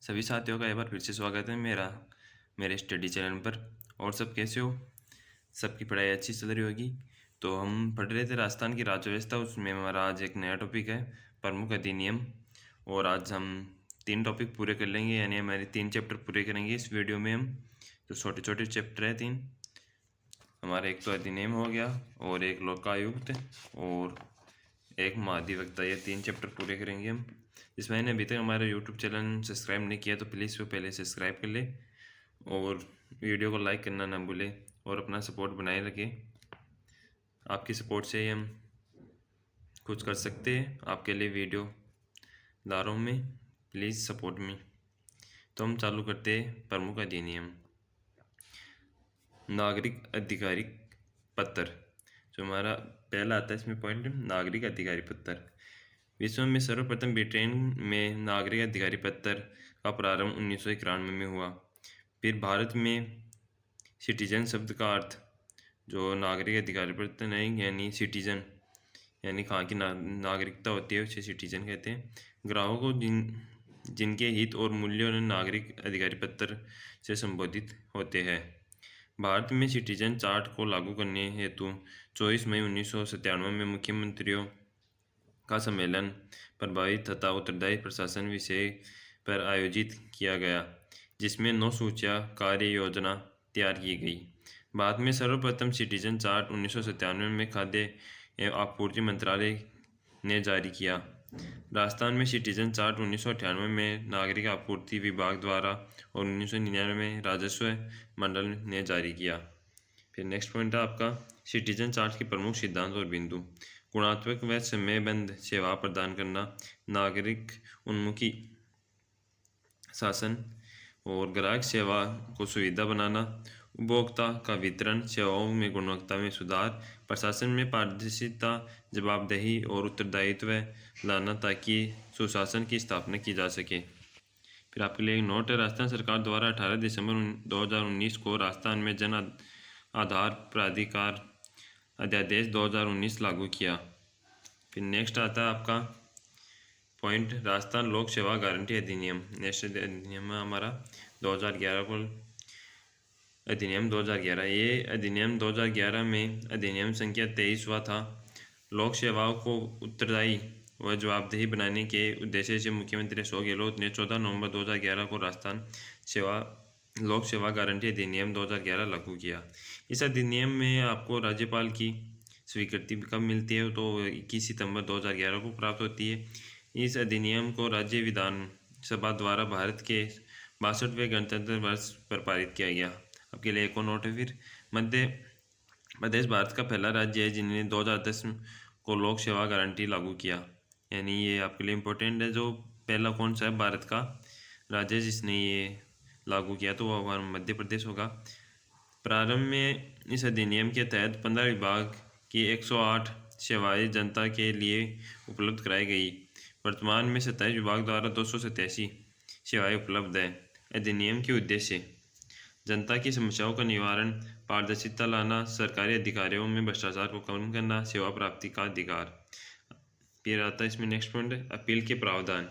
सभी साथियों का एक बार फिर से स्वागत है मेरे स्टडी चैनल पर। और सब कैसे हो? सबकी पढ़ाई अच्छी चल रही होगी। तो हम पढ़ रहे थे राजस्थान की राज्य व्यवस्था, उसमें हमारा आज एक नया टॉपिक है प्रमुख अधिनियम। और आज हम 3 टॉपिक पूरे कर लेंगे, यानी हमारे 3 चैप्टर पूरे करेंगे इस वीडियो में हम। तो छोटे छोटे चैप्टर है 3 हमारा। एक तो अधिनियम हो गया, और एक लोकायुक्त, और एक महाधिवक्ता। ये 3 चैप्टर पूरे करेंगे हम। जिस मैंने अभी तक हमारा यूट्यूब चैनल सब्सक्राइब नहीं किया तो प्लीज़ वो पहले सब्सक्राइब कर ले, और वीडियो को लाइक करना ना भूले, और अपना सपोर्ट बनाए रखें। आपकी सपोर्ट से ही हम कुछ कर सकते हैं। आपके लिए वीडियो ला रहा हूँ मैं, प्लीज़ सपोर्ट मी। तो हम चालू करते हैं प्रमुख अधिनियम। नागरिक अधिकारिक पत्र, जो हमारा पहला आता है इसमें पॉइंट, नागरिक अधिकारी पत्र। विश्व में सर्वप्रथम ब्रिटेन में नागरिक अधिकारी पत्र का प्रारंभ 1991 में हुआ। फिर भारत में सिटीजन शब्द का अर्थ, जो नागरिक अधिकारी पत्र नहीं, यानी सिटीजन, यानी कहाँ की नागरिकता होती है उसे सिटीजन कहते हैं। ग्राहकों को जिनके हित और मूल्यों नागरिक अधिकारी पत्र से संबोधित होते हैं। भारत में सिटीजन चार्ट को लागू करने हेतु 24 मई 1997 में मुख्यमंत्रियों का सम्मेलन प्रभावी तथा उत्तरदायी प्रशासन विषय पर आयोजित किया गया, जिसमें 9 सूचियां कार्य योजना तैयार की गई। बाद में सर्वप्रथम सिटीजन चार्ट 1997 में खाद्य एवं आपूर्ति मंत्रालय ने जारी किया। राजस्थान में सिटीजन चार्ट 1998 में नागरिक आपूर्ति विभाग द्वारा और 1999 में राजस्व मंडल ने जारी किया। फिर नेक्स्ट पॉइंट है आपका सिटीजन चार्ट के प्रमुख सिद्धांत और बिंदु। गुणात्मक व समयबद्ध सेवा प्रदान करना, नागरिक उन्मुखी शासन और ग्राहक सेवा को सुविधा बनाना, उपभोक्ता का वितरण, सेवाओं में गुणवत्ता में सुधार, प्रशासन में पारदर्शिता, जवाबदेही और उत्तरदायित्व लाना ताकि सुशासन की स्थापना की जा सके। फिर आपके लिए एक नोट है, राजस्थान सरकार द्वारा 18 दिसंबर 2019 को राजस्थान में जन आधार प्राधिकार अध्यादेश 2019 लागू किया। फिर नेक्स्ट आता है आपका पॉइंट राजस्थान लोक सेवा गारंटी अधिनियम। नेक्स्ट अधिनियम हमारा 2011 को अधिनियम 2011। ये अधिनियम 2011 में अधिनियम संख्या 23वां था। लोक सेवाओं को उत्तरदायी व जवाबदेही बनाने के उद्देश्य से मुख्यमंत्री अशोक गहलोत ने 14 नवंबर 2011 को राजस्थान लोक सेवा गारंटी अधिनियम 2011 लागू किया। इस अधिनियम में आपको राज्यपाल की स्वीकृति कब मिलती है, तो 21 सितंबर 2011 को प्राप्त होती है। इस अधिनियम को राज्य विधानसभा द्वारा भारत के 62वें गणतंत्र वर्ष पर पारित किया गया। आपके लिए एक और नोट है। फिर मध्य प्रदेश भारत का पहला राज्य है जिन्होंने 2010 को लोक सेवा गारंटी लागू किया, यानी ये आपके लिए इम्पोर्टेंट है। जो पहला कौन सा है भारत का राज्य जिसने ये लागू किया, तो वो हमारा मध्य प्रदेश होगा। प्रारंभ में इस अधिनियम के तहत 15 विभाग की 108 सेवाएं जनता के लिए उपलब्ध कराई गई। वर्तमान में 27 विभाग द्वारा 287 सेवाएं उपलब्ध है। अधिनियम के उद्देश्य जनता की समस्याओं का निवारण, पारदर्शिता लाना, सरकारी अधिकारियों में भ्रष्टाचार को कम करना, सेवा प्राप्ति का अधिकार। फिर आता है इसमें नेक्स्ट पॉइंट, अपील के प्रावधान।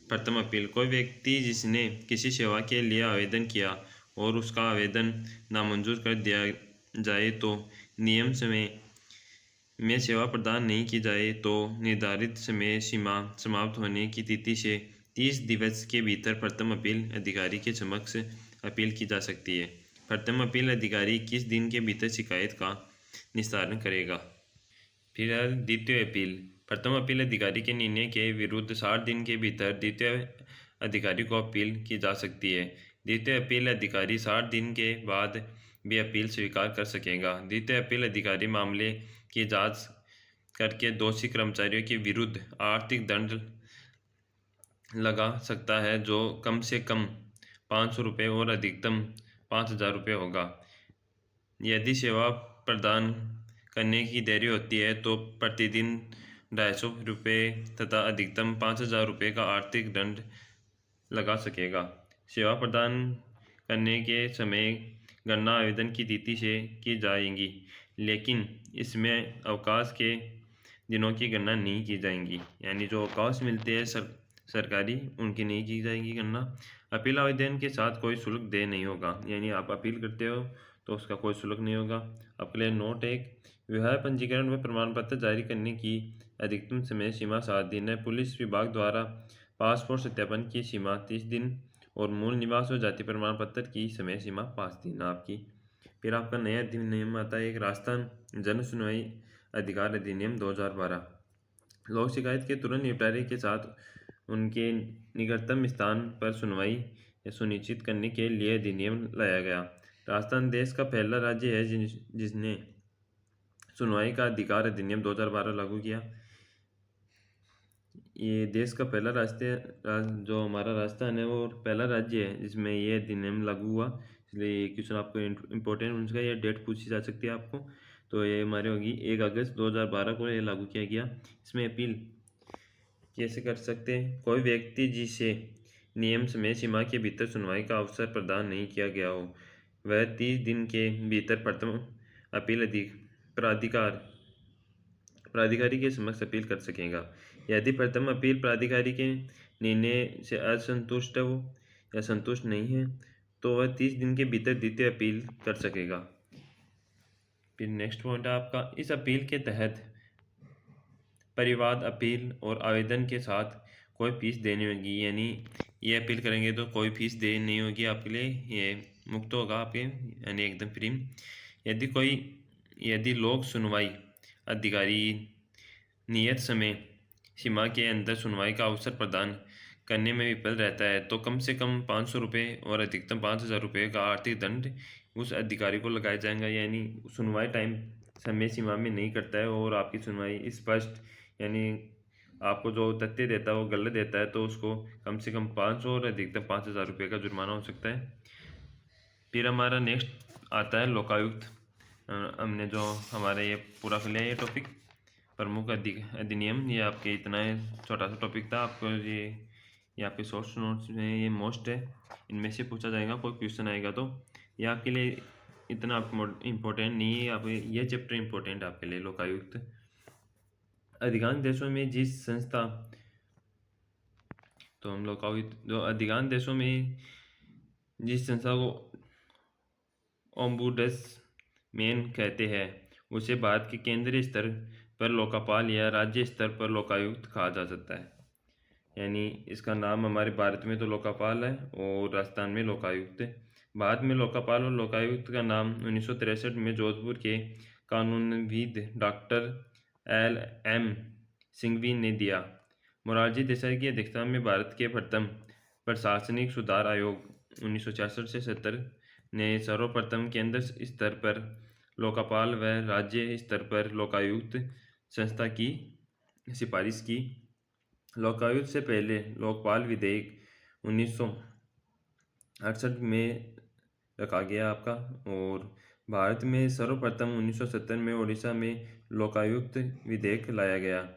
प्रथम अपील, कोई व्यक्ति जिसने किसी सेवा के लिए आवेदन किया और उसका आवेदन नामंजूर कर दिया जाए तो नियम समय में सेवा प्रदान नहीं की जाए तो निर्धारित समय सीमा समाप्त होने की तिथि से 30 दिवस के भीतर प्रथम अपील अधिकारी के समक्ष अपील की जा सकती है। प्रथम अपील अधिकारी किस दिन के भीतर शिकायत का निस्तारण करेगा। फिर द्वितीय अपील, प्रथम अपील अधिकारी के निर्णय के विरुद्ध 60 दिन के भीतर द्वितीय अधिकारी को अपील की जा सकती है। द्वितीय अपील अधिकारी 60 दिन के बाद भी अपील स्वीकार कर सकेगा। द्वितीय अपील अधिकारी मामले की जांच करके दोषी कर्मचारियों के विरुद्ध आर्थिक दंड लगा सकता है, जो कम से कम 500 रुपये और अधिकतम 5000 रुपये होगा। यदि सेवा प्रदान करने की देरी होती है तो प्रतिदिन 250 रुपये तथा अधिकतम 5000 रुपये का आर्थिक दंड लगा सकेगा। सेवा प्रदान करने के समय गणना आवेदन की तिथि से की जाएगी, लेकिन इसमें अवकाश के दिनों की गणना नहीं की जाएंगी, यानी जो अवकाश मिलते हैं सरकारी उनकी नहीं की जाएगी गणना। अपील आवेदन के साथ कोई शुल्क देय नहीं होगा, यानी आप अपील करते हो तो उसका कोई शुल्क नहीं होगा। आपके लिए नोट एक, विवाह पंजीकरण व प्रमाण पत्र जारी करने की अधिकतम समय सीमा 7 दिन है। पुलिस विभाग द्वारा पासपोर्ट सत्यापन की सीमा 30 दिन और मूल निवास और जाति प्रमाण पत्र की समय सीमा 5 दिन आपकी। फिर आपका नया अधिनियम आता है एक, राजस्थान जन सुनवाई अधिकार अधिनियम 2012। लोक शिकायत के तुरंत निपटारे के साथ उनके निकटतम स्थान पर सुनवाई सुनिश्चित करने के लिए अधिनियम लाया गया। राजस्थान देश का पहला राज्य है जिसने सुनवाई का अधिकार अधिनियम 2012 लागू किया। ये देश का पहला जो हमारा राजस्थान है वो पहला राज्य है जिसमें ये अधिनियम लागू हुआ, इसलिए ये क्वेश्चन आपको इम्पोर्टेंट उसका ये डेट पूछी जा सकती है आपको। तो ये हमारी होगी 1 अगस्त 2012 को ये लागू किया गया। इसमें अपील कैसे कर सकते हैं? कोई व्यक्ति जिसे नियम समय सीमा के भीतर सुनवाई का अवसर प्रदान नहीं किया गया हो, वह 30 दिन के भीतर प्रथम अपील प्राधिकारी के समक्ष अपील कर सकेगा। यदि प्रथम अपील प्राधिकारी के निर्णय से असंतुष्ट हो या संतुष्ट नहीं है तो वह 30 दिन के भीतर द्वितीय अपील कर सकेगा। फिर नेक्स्ट पॉइंट है आपका, इस अपील के तहत परिवाद अपील और आवेदन के साथ कोई फीस देनी होगी, यानी ये अपील करेंगे तो कोई फीस देनी नहीं होगी आपके लिए, ये मुक्त होगा आपके, यानी एकदम फ्री। यदि लोक सुनवाई अधिकारी नियत समय सीमा के अंदर सुनवाई का अवसर प्रदान करने में विफल रहता है तो कम से कम 500 रुपये और अधिकतम 5,000 रुपये का आर्थिक दंड उस अधिकारी को लगाया जाएगा। यानी सुनवाई टाइम समय सीमा में नहीं करता है और आपकी सुनवाई स्पष्ट, यानी आपको जो तथ्य देता है वो गलत देता है तो उसको कम से कम 500 और अधिकतम 5,000 रुपये का जुर्माना हो सकता है। फिर हमारा नेक्स्ट आता है लोकायुक्त। हमने जो हमारा ये पूरा कर लिया ये टॉपिक प्रमुख अधिनियम, ये आपके इतना छोटा सा टॉपिक था। आपको ये आपके शॉर्ट नोट्स में ये मोस्ट है, इनमें से पूछा जाएगा कोई क्वेश्चन आएगा तो ये आपके लिए इतना इम्पोर्टेंट नहीं है। आप ये चैप्टर इम्पोर्टेंट है आपके लिए। लोकायुक्त अधिकांश देशों में जिस संस्था, तो हम लोकायुक्त जो अधिकांश देशों में जिस संस्था को ओम्बुड्समैन कहते हैं उसे भारत के केंद्रीय स्तर पर लोकपाल या राज्य स्तर पर लोकायुक्त कहा जा सकता है। यानी इसका नाम हमारे भारत में तो लोकपाल है और राजस्थान में लोकायुक्त है। भारत में लोकपाल और लोकायुक्त का नाम 1963 में जोधपुर के कानूनविद डॉक्टर LM सिंघवी ने दिया। मोरारजी देसाई की अध्यक्षता में भारत के प्रथम प्रशासनिक सुधार आयोग 1966 से 70 ने सर्वप्रथम केंद्र स्तर पर लोकपाल व राज्य स्तर पर लोकायुक्त संस्था की सिफारिश की। लोकायुक्त से पहले लोकपाल विधेयक 1968 में रखा गया आपका, और भारत में सर्वप्रथम 1970 में उड़ीसा में लोकायुक्त विधेयक लाया गया।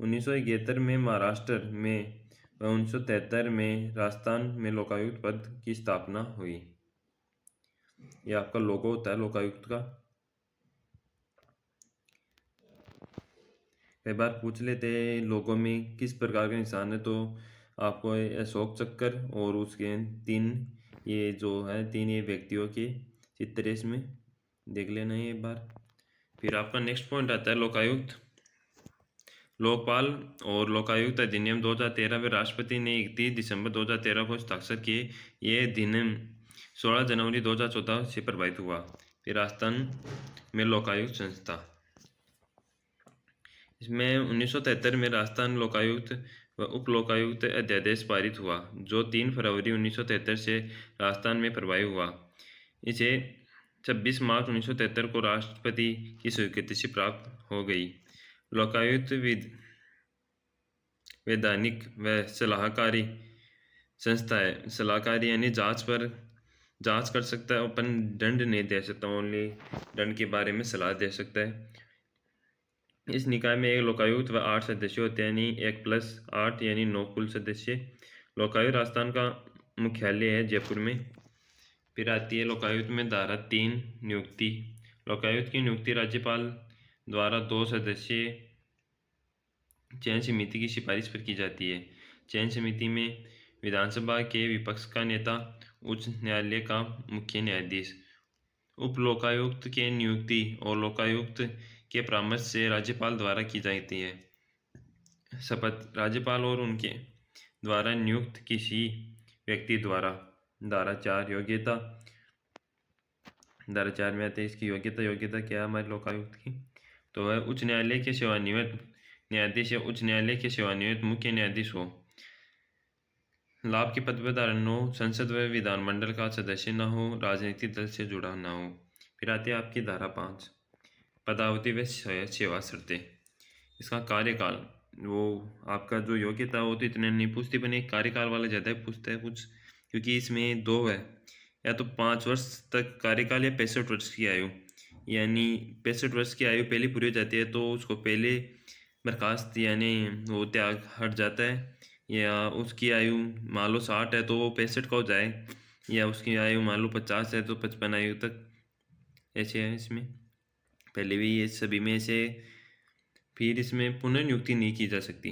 1971 में महाराष्ट्र में व 1973 में राजस्थान में लोकायुक्त पद की स्थापना हुई। यह आपका लोगो होता है लोकायुक्त का। कई बार पूछ लेते हैं लोगों में किस प्रकार का निशान है, तो आपको अशोक चक्कर और उसके 3 ये जो है 3 ये व्यक्तियों के चित्र इसमें देख लेना है एक बार। फिर आपका नेक्स्ट पॉइंट आता है लोकायुक्त। लोकपाल और लोकायुक्त अधिनियम 2013 में राष्ट्रपति ने 31 दिसंबर 2013 को हस्ताक्षर किए। ये अधिनियम 16 जनवरी 2014 से प्रभावित हुआ। फिर राजस्थान में लोकायुक्त संस्था, इसमें 1973 में राजस्थान लोकायुक्त व उप लोकायुक्त अध्यादेश पारित हुआ जो 3 फरवरी 1973 से राजस्थान में प्रभावी हुआ। इसे 26 मार्च 1973 को राष्ट्रपति की स्वीकृति से प्राप्त हो गई। लोकायुक्त वैधानिक व सलाहकारी संस्था है। सलाहकारी यानी जांच कर सकता है, अपन दंड नहीं दे सकता, ओनली दंड के बारे में सलाह दे सकता है। इस निकाय में एक लोकायुक्त व 8 सदस्य होते हैं, यानी 1+8 यानी 9 कुल सदस्य। लोकायुक्त राजस्थान का मुख्यालय है जयपुर में। फिर आती है लोकायुक्त में धारा 3 नियुक्ति। लोकायुक्त की नियुक्ति राज्यपाल द्वारा 2 सदस्यीय चयन समिति की सिफारिश पर की जाती है। चयन समिति में विधानसभा के विपक्ष का नेता, उच्च न्यायालय का मुख्य न्यायाधीश। उप लोकायुक्त के नियुक्ति और लोकायुक्त के परामर्श से राज्यपाल द्वारा की जाती है। शपथ राज्यपाल और उनके द्वारा नियुक्त किसी व्यक्ति द्वारा। धारा 4 योग्यता। धारा 4 में आते हैं इसकी योग्यता क्या है हमारे लोकायुक्त की, तो वह उच्च न्यायालय के सेवानिवृत्त न्यायाधीश या उच्च न्यायालय के सेवानिवृत्त मुख्य न्यायाधीश हो। लाभ के पद पर धारण हो, संसद व विधानमंडल का सदस्य न हो, राजनीतिक दल से जुड़ा न हो। फिर आती है आपकी धारा 5 पदावधि व सेवा शर्तें। इसका कार्यकाल, वो आपका जो योग्यता हो तो इतने नहीं पूछती, पर एक कार्यकाल वाला ज़्यादा पूछता है कुछ, क्योंकि इसमें दो है, या तो 5 वर्ष तक कार्यकाल या 65 वर्ष की आयु। यानी 65 वर्ष की आयु पहले पूरी हो जाती है तो उसको पहले बर्खास्त यानी वो त्याग हट जाता है, या उसकी आयु मान लो 60 है तो वो 65 का हो जाए, या उसकी आयु मान लो 50 है तो 55 आयु तक। ऐसे है इसमें, पहले भी ये सभी में से। फिर इसमें पुनर्नियुक्ति नहीं की जा सकती,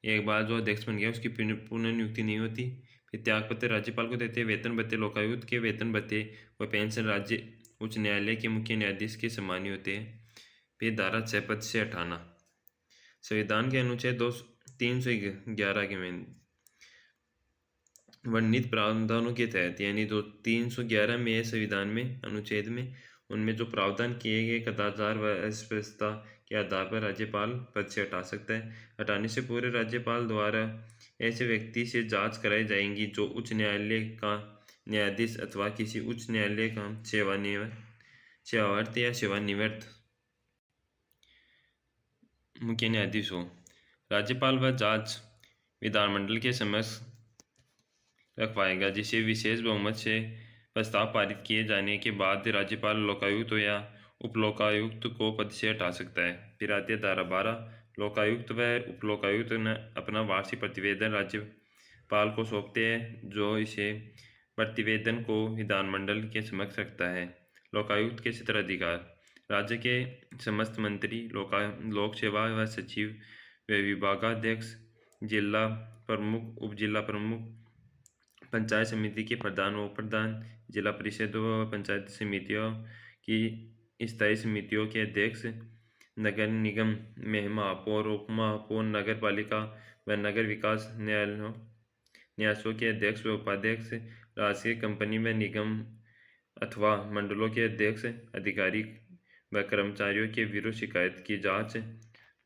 एक बार जो अध्यक्ष बन गया उसकी पुनर्नियुक्ति नहीं होती। फिर त्यागपत्र राज्यपाल को देते हैं। वेतन भत्ते, लोकायुक्त के वेतन भत्ते व पेंशन राज्य उच्च न्यायालय के मुख्य न्यायाधीश के समान ही होते हैं। फिर धारा 6 पद से हटाना। संविधान के अनुच्छेद 311 के में वर्णित प्रावधानों के तहत, यानी जो 311 में है संविधान में अनुच्छेद में, उनमें जो प्रावधान किए गए कदाचार व अस्पष्टता के आधार पर राज्यपाल पद से हटा सकता है। हटाने से पूर्व राज्यपाल द्वारा ऐसे व्यक्ति से जांच कराई जाएंगी जो उच्च न्यायालय का न्यायाधीश अथवा किसी उच्च न्यायालय का सेवावर्त या सेवानिवृत्त मुख्य न्यायाधीश हो। राज्यपाल व जांच विधानमंडल के समक्ष रखवाएगा, जिसे विशेष बहुमत से प्रस्ताव पारित किए जाने के बाद राज्यपाल लोकायुक्त या उपलोकायुक्त को पद से हटा सकता है। फिर आती है धारा 12 लोकायुक्त व उपलोकायुक्त ने अपना वार्षिक प्रतिवेदन राज्यपाल को सौंपते हैं, जो इसे प्रतिवेदन को विधानमंडल के समक्ष रखता है। लोकायुक्त के क्षेत्राधिकार, राज्य के समस्त मंत्री, लोक सेवा व सचिव व विभागाध्यक्ष, जिला प्रमुख, उप जिला प्रमुख, पंचायत समिति के प्रधान व प्रधान, जिला परिषद व पंचायत समितियों की स्थायी समितियों के अध्यक्ष, नगर निगम में महापौर, उप महापौर, नगर पालिका व नगर विकास न्यासों के अध्यक्ष व उपाध्यक्ष, राजकीय कंपनी व निगम अथवा मंडलों के अध्यक्ष, अधिकारी व कर्मचारियों के विरुद्ध शिकायत की जांच।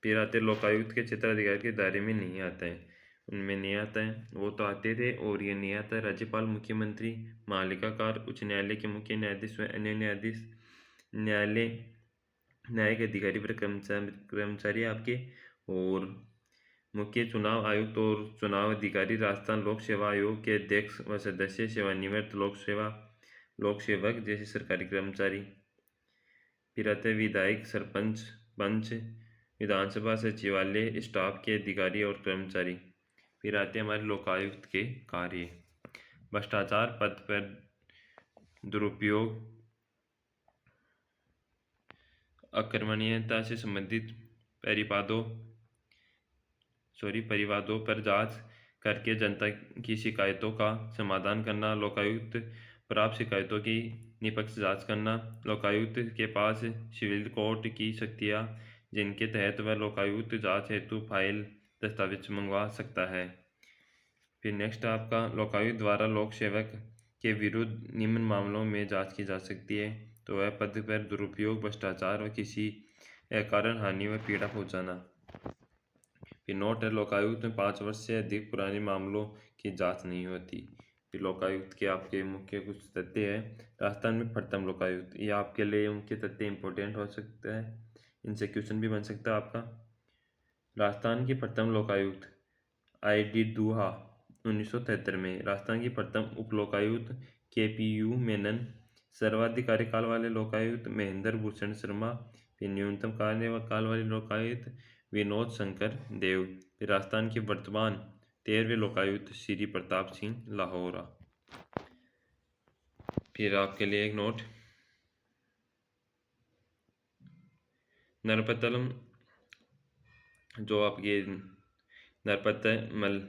फिर आते लोकायुक्त के क्षेत्राधिकार के दायरे में नहीं आता है, उनमें नहीं आता है, वो तो आते थे और ये नहीं आता है। राज्यपाल, मुख्यमंत्री, महालेखाकार, उच्च न्यायालय के मुख्य न्यायाधीश व अन्य न्यायाधीश, न्यायिक अधिकारी व कर्मचारी आपके, और मुख्य चुनाव आयुक्त और चुनाव अधिकारी, राजस्थान लोक सेवा आयोग के अध्यक्ष व सदस्य, सेवानिवृत्त लोक सेवक जैसे सरकारी कर्मचारी। फिर आते हैं विधायक, सरपंच, पंच, विधानसभा सचिवालय स्टाफ के अधिकारी और कर्मचारी। फिर आते हैं हमारे लोकायुक्त के कार्य, भ्रष्टाचार, पद पर दुरुपयोग, अकर्मण्यता से संबंधित परिवादों पर जांच करके जनता की शिकायतों का समाधान करना। लोकायुक्त प्राप्त शिकायतों की निष्पक्ष जांच करना। लोकायुक्त के पास सिविल कोर्ट की शक्तियां, जिनके तहत वह लोकायुक्त जांच हेतु फाइल दस्तावेज मंगवा सकता है। फिर नेक्स्ट आपका लोकायुक्त द्वारा लोक सेवक के विरुद्ध निम्न मामलों में जांच की जा सकती है, तो वह पद पर दुरुपयोग, भ्रष्टाचार व किसी अकारण हानि व पीड़ा पहुंचाना। फिर नोट है, लोकायुक्त में 5 वर्ष से अधिक पुराने मामलों की जांच नहीं होती। फिर लोकायुक्त के आपके मुख्य कुछ तथ्य है। राजस्थान में प्रथम लोकायुक्त, ये आपके लिए उनके तथ्य इंपॉर्टेंट हो सकते हैं, इनसे क्वेश्चन भी बन सकता है आपका। राजस्थान की प्रथम लोकायुक्त ID दुहा 1973 में। राजस्थान की प्रथम उपलोकायुक्त KPU मेनन। सर्वाधिक कार्यकाल वाले लोकायुक्त महेंद्र भूषण शर्मा। फिर न्यूनतम कार्यकाल वाले लोकायुक्त विनोद शंकर देव। फिर राजस्थान के वर्तमान 13वें लोकायुक्त श्री प्रताप सिंह लाहौरा। फिर आपके लिए एक नोट, नरपतलम जो आपके नरपतमल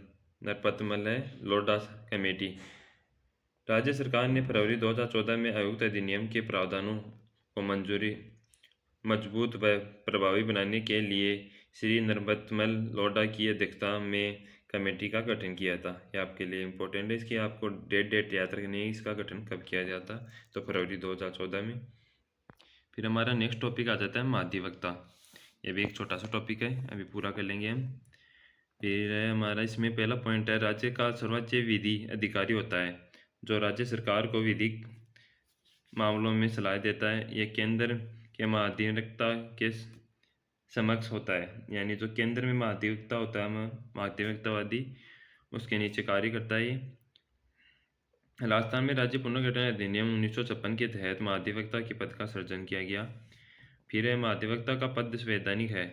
नरपतमल लोढ़ा कमेटी। राज्य सरकार ने फरवरी 2014 में आयुक्त अधिनियम के प्रावधानों को मंजूरी मजबूत व प्रभावी बनाने के लिए श्री नरपतमल लोढ़ा की अध्यक्षता में कमेटी का गठन किया था। ये आपके लिए इम्पोर्टेंट है, इसकी आपको डेट याद रखनी है, इसका गठन कब किया गया था, तो फरवरी 2014 में। फिर हमारा नेक्स्ट टॉपिक आ जाता है महाधिवक्ता। ये भी एक छोटा सा टॉपिक है, अभी पूरा कर लेंगे हम। फिर हमारा इसमें पहला पॉइंट है, राज्य का सर्वोच्च विधि अधिकारी होता है जो राज्य सरकार को विधिक मामलों में सलाह देता है। यह केंद्र के महाधिवक्ता के समक्ष होता है, यानी जो केंद्र में महाधिवक्ता होता है, महाधिवक्तावादी, उसके नीचे कार्य करता है। ये राजस्थान में राज्य पुनर्गठन अधिनियम 1956 के तहत महाधिवक्ता के पद का सृजन किया गया। फिर महाधिवक्ता का पद संवैधानिक है,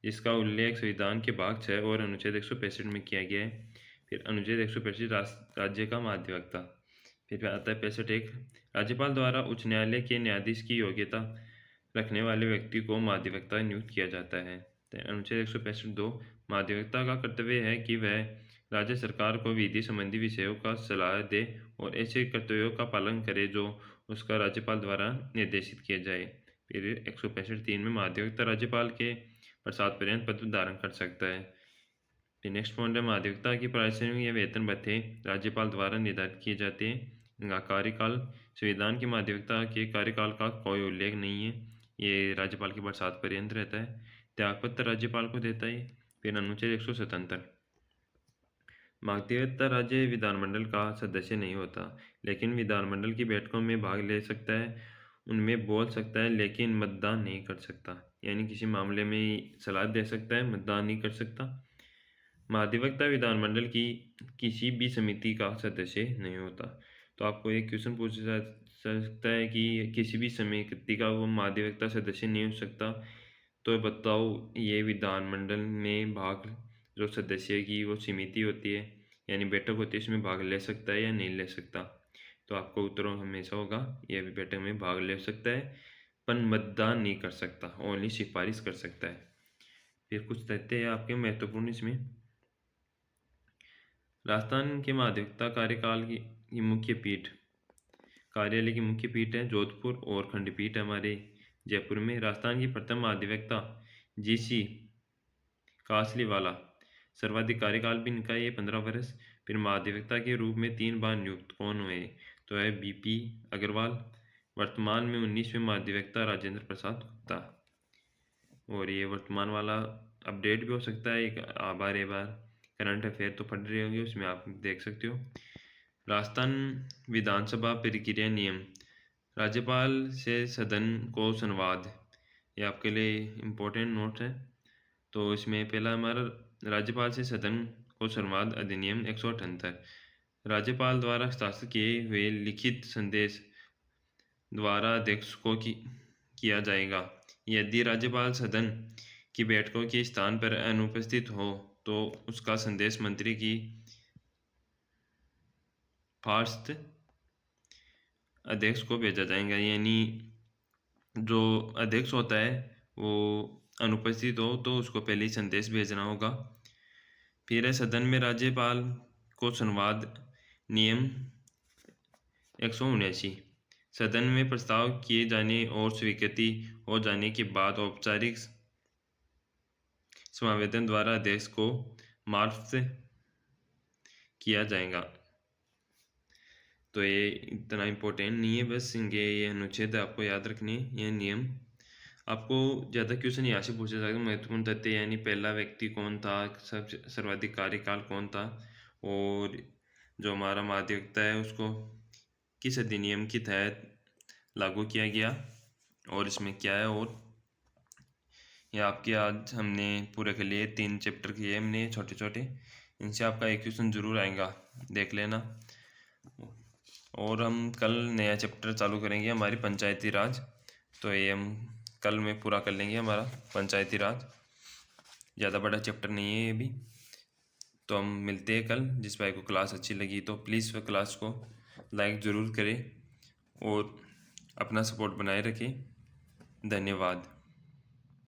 जिसका उल्लेख संविधान के भाग 6 और अनुच्छेद 165 में किया गया है। फिर अनुच्छेद 165 राज्य का महाधिवक्ता। फिर आता है 65 राज्यपाल द्वारा उच्च न्यायालय के न्यायाधीश की योग्यता रखने वाले व्यक्ति को महाधिवक्ता नियुक्त किया जाता है। अनुच्छेद 165(2) महाधिवक्ता का कर्तव्य है कि वह राज्य सरकार को विधि संबंधी विषयों का सलाह दे और ऐसे कर्तव्यों का पालन करे जो उसका राज्यपाल द्वारा निर्देशित किया जाए। फिर 165(3) में महाधिवक्ता राज्यपाल के प्रसाद पर्यंत पद धारण कर सकता है। फिर नेक्स्ट पॉइंट है, महाधिवक्ता की पारिश्रमिक या वेतन भत्ते राज्यपाल द्वारा निर्धारित किए जाते हैं। इनका कार्यकाल, संविधान के महाधिवक्ता के कार्यकाल का कोई उल्लेख नहीं है, ये राज्यपाल के प्रसाद पर्यंत रहता है। त्यागपत्र राज्यपाल को देता है। फिर अनुच्छेद 177 महाधिवक्ता राज्य विधानमंडल का सदस्य नहीं होता, लेकिन विधानमंडल की बैठकों में भाग ले सकता है, उनमें बोल सकता है, लेकिन मतदान नहीं कर सकता, यानी किसी मामले में सलाह दे सकता है, मतदान नहीं कर सकता। महाधिवक्ता विधानमंडल की किसी भी समिति का सदस्य नहीं होता। तो आपको एक क्वेश्चन पूछ सकता है कि किसी भी समिति का वो महाधिवक्ता सदस्य नहीं हो सकता, तो बताओ ये विधानमंडल में भाग जो सदस्य की वो समिति होती है, यानी बैठक होती है, इसमें भाग ले सकता है या नहीं ले सकता। तो आपको उत्तर हमेशा होगा ये भी बैठक में भाग ले सकता है, पर मतदान नहीं कर सकता, ओनली सिफारिश कर सकता है। फिर कुछ तथ्य है आपके महत्वपूर्ण इसमें। राजस्थान के महाधिवक्ता कार्यकाल की मुख्य पीठ, कार्यालय की मुख्य पीठ है जोधपुर और खंडपीठ है हमारे जयपुर में। राजस्थान की प्रथम महाधिवक्ता GC कासलीवाला, सर्वाधिक कार्यकाल भी इनका ये 15 वर्ष। फिर महाधिवक्ता के रूप में 3 बार नियुक्त कौन हुए, तो है BP अग्रवाल। वर्तमान में 19वें महाधिवक्ता राजेंद्र प्रसाद गुप्ता। और ये वर्तमान वाला अपडेट भी हो सकता है, एक बार करंट अफेयर तो पढ़ रहे होंगे, उसमें आप देख सकते हो। राजस्थान विधानसभा प्रक्रिया नियम, राज्यपाल से सदन को संवाद, ये आपके लिए इम्पोर्टेंट नोट है। तो इसमें पहला हमारा राज्यपाल से सदन को संवाद अधिनियम 178, राज्यपाल द्वारा हस्ताक्षर किए हुए लिखित संदेश द्वारा अध्यक्ष को किया जाएगा। यदि राज्यपाल सदन की बैठकों के स्थान पर अनुपस्थित हो तो उसका संदेश मंत्री की फास्ट अध्यक्ष को भेजा जाएगा, यानी जो अध्यक्ष होता है वो अनुपस्थित हो तो उसको पहले ही संदेश भेजना होगा। फिर है सदन में राज्यपाल को संवाद नियम 179, सदन में प्रस्ताव किए जाने और स्वीकृति हो जाने के बाद औपचारिक समावेदन द्वारा अध्यक्ष को मार्फ किया जाएगा। तो ये इतना इम्पोर्टेंट नहीं है, बस इनके ये अनुच्छेद आपको याद रखने हैं, ये नियम। आपको ज़्यादा क्वेश्चन यहाँ से पूछे जाएगा। महत्वपूर्ण तथ्य, यानी पहला व्यक्ति कौन था, सबसे सर्वाधिक कार्यकाल कौन था, और जो हमारा महाधिवक्ता है उसको किस अधिनियम के तहत लागू किया गया और इसमें क्या है। और ये आपके आज हमने पूरे के लिए 3 चैप्टर किए हमने छोटे छोटे, इनसे आपका एक क्वेश्चन जरूर आएगा, देख लेना। और हम कल नया चैप्टर चालू करेंगे हमारी पंचायती राज, तो ये हम कल में पूरा कर लेंगे हमारा पंचायती राज। ज़्यादा बड़ा चैप्टर नहीं है ये भी। तो हम मिलते हैं कल। जिस भाई को क्लास अच्छी लगी तो प्लीज़ वह क्लास को लाइक ज़रूर करें और अपना सपोर्ट बनाए रखें। धन्यवाद।